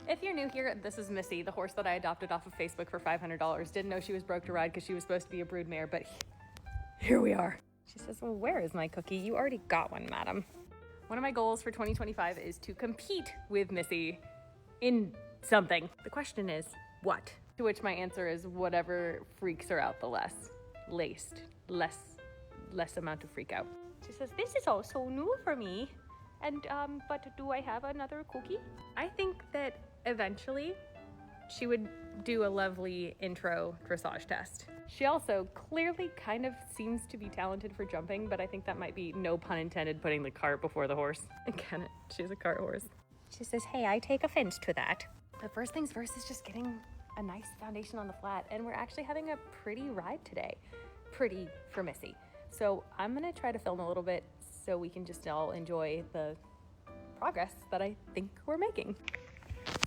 If you're new here, this is Missy, the horse that I adopted off of Facebook for $500. Didn't know she was broke to ride because she was supposed to be a broodmare, but here we are. She says, well, where is my cookie? You already got one, madam. One of my goals for 2025 is to compete with Missy in something. The question is, what? To which my answer is whatever freaks her out the less. Less amount of freak out. She says, this is all so new for me. And, but do I have another cookie? I think that eventually she would do a lovely intro dressage test. She also clearly kind of seems to be talented for jumping, but I think that might be, no pun intended, putting the cart before the horse. Again, she's a cart horse. She says, hey, I take offense to that. The first things first is just getting a nice foundation on the flat, and we're actually having a pretty ride today. Pretty for Missy. So I'm gonna try to film a little bit so we can just all enjoy the progress that I think we're making.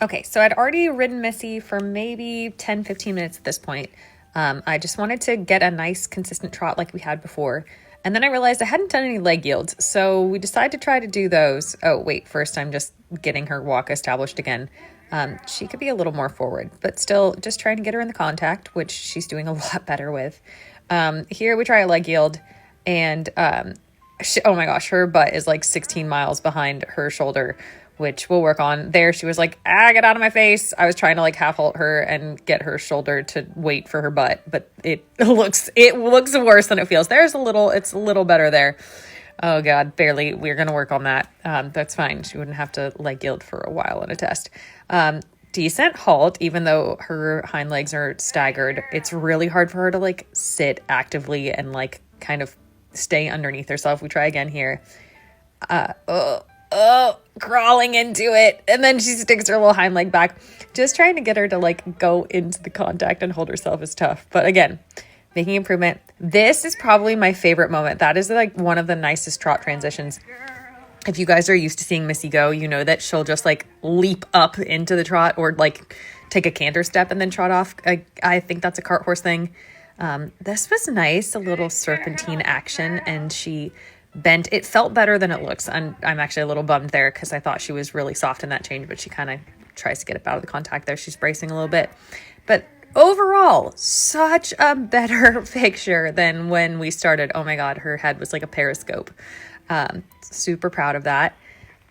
Okay, so I'd already ridden Missy for maybe 10-15 minutes at this point. I just wanted to get a nice consistent trot like we had before. And then I realized I hadn't done any leg yields, so we decided to try to do those. Oh, wait, first I'm just getting her walk established again. She could be a little more forward, but still just trying to get her in the contact, which she's doing a lot better with. Here we try a leg yield, and oh my gosh, her butt is like 16 miles behind her shoulder, which we'll work on. There she was like, get out of my face. I was trying to like half halt her and get her shoulder to wait for her butt, but it looks worse than it feels. It's a little better there. Oh God, barely. We're going to work on that. That's fine. She wouldn't have to leg yield for a while in a test. Decent halt, even though her hind legs are staggered. It's really hard for her to like sit actively and like kind of stay underneath herself. We try again here. Crawling into it. And then she sticks her little hind leg back. Just trying to get her to like go into the contact and hold herself is tough. But again, making improvement. This is probably my favorite moment. That is like one of the nicest trot transitions. If you guys are used to seeing Missy go, you know that she'll just like leap up into the trot or like take a canter step and then trot off. I think that's a cart horse thing. This was nice, a little serpentine action, and she bent. It felt better than it looks. I'm actually a little bummed there because I thought she was really soft in that change, but she kind of tries to get up out of the contact there. She's bracing a little bit. But overall, such a better picture than when we started. Oh my God, her head was like a periscope. Super proud of that.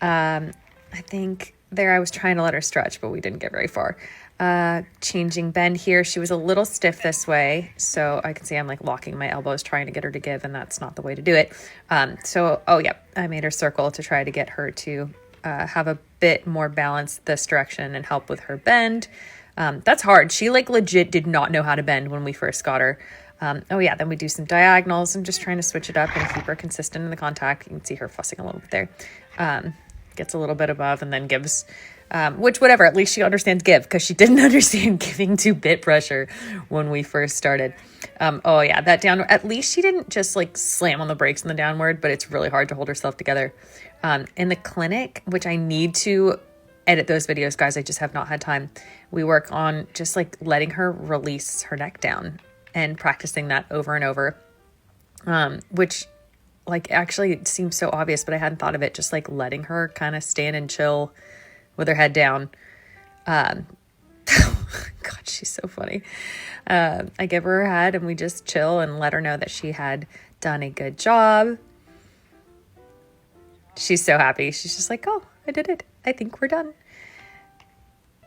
I think there I was trying to let her stretch, but we didn't get very far. Changing bend here. She was a little stiff this way, so I can see I'm like locking my elbows trying to get her to give, and that's not the way to do it. I made her circle to try to get her to have a bit more balance this direction and help with her bend. That's hard. She like legit did not know how to bend when we first got her. Then we do some diagonals. I'm just trying to switch it up and keep her consistent in the contact. You can see her fussing a little bit there. Gets a little bit above and then gives, whatever, at least she understands give, because she didn't understand giving to bit pressure when we first started. That downward, at least she didn't just like slam on the brakes in the downward, but it's really hard to hold herself together. In the clinic, which I need to edit those videos, guys, I just have not had time. We work on just like letting her release her neck down and practicing that over and over, which like actually it seems so obvious, but I hadn't thought of it. Just like letting her kind of stand and chill with her head down. God, she's so funny. I give her her head and we just chill and let her know that she had done a good job. She's so happy. She's just like, oh, I did it. I think we're done.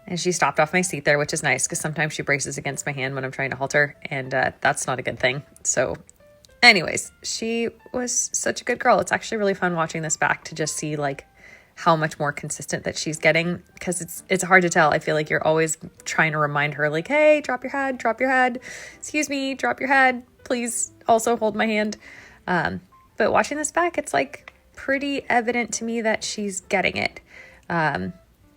And she stopped off my seat there, which is nice because sometimes she braces against my hand when I'm trying to halt her, and that's not a good thing. So anyways, she was such a good girl. It's actually really fun watching this back to just see like how much more consistent that she's getting, because it's hard to tell. I feel like you're always trying to remind her like, hey, drop your head. Excuse me, drop your head. Please also hold my hand. But watching this back, it's like pretty evident to me that she's getting it.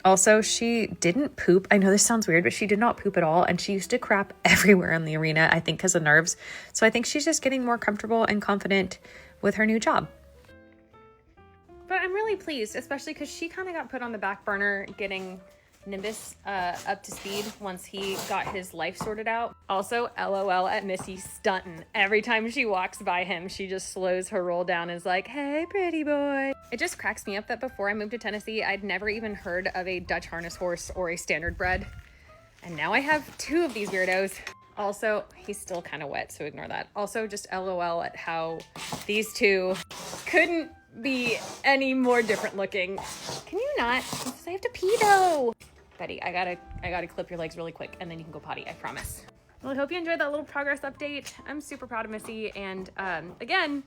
Also, she didn't poop. I know this sounds weird, but she did not poop at all. And she used to crap everywhere in the arena, I think because of nerves. So I think she's just getting more comfortable and confident with her new job. But I'm really pleased, especially because she kind of got put on the back burner getting Nimbus up to speed once he got his life sorted out. Also, LOL at Missy stunting. Every time she walks by him, she just slows her roll down and is like, hey, pretty boy. It just cracks me up that before I moved to Tennessee, I'd never even heard of a Dutch harness horse or a standard bred. And now I have 2 of these weirdos. Also, he's still kind of wet, so ignore that. Also, just LOL at how these 2 couldn't be any more different looking. Can you not? I have to pee though. Betty, I gotta clip your legs really quick and then you can go potty, I promise. Well, I hope you enjoyed that little progress update. I'm super proud of Missy, and again,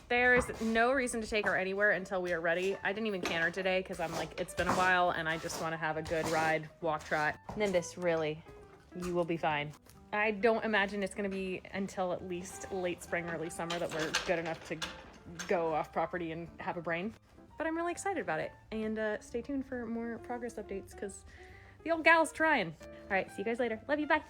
there's no reason to take her anywhere until we are ready. I didn't even can her today because I'm like, it's been a while and I just want to have a good ride, walk, trot. Nimbus, really, you will be fine. I don't imagine it's going to be until at least late spring, early summer that we're good enough to go off property and have a brain. But I'm really excited about it. And stay tuned for more progress updates because the old gal's trying. All right, see you guys later. Love you, bye.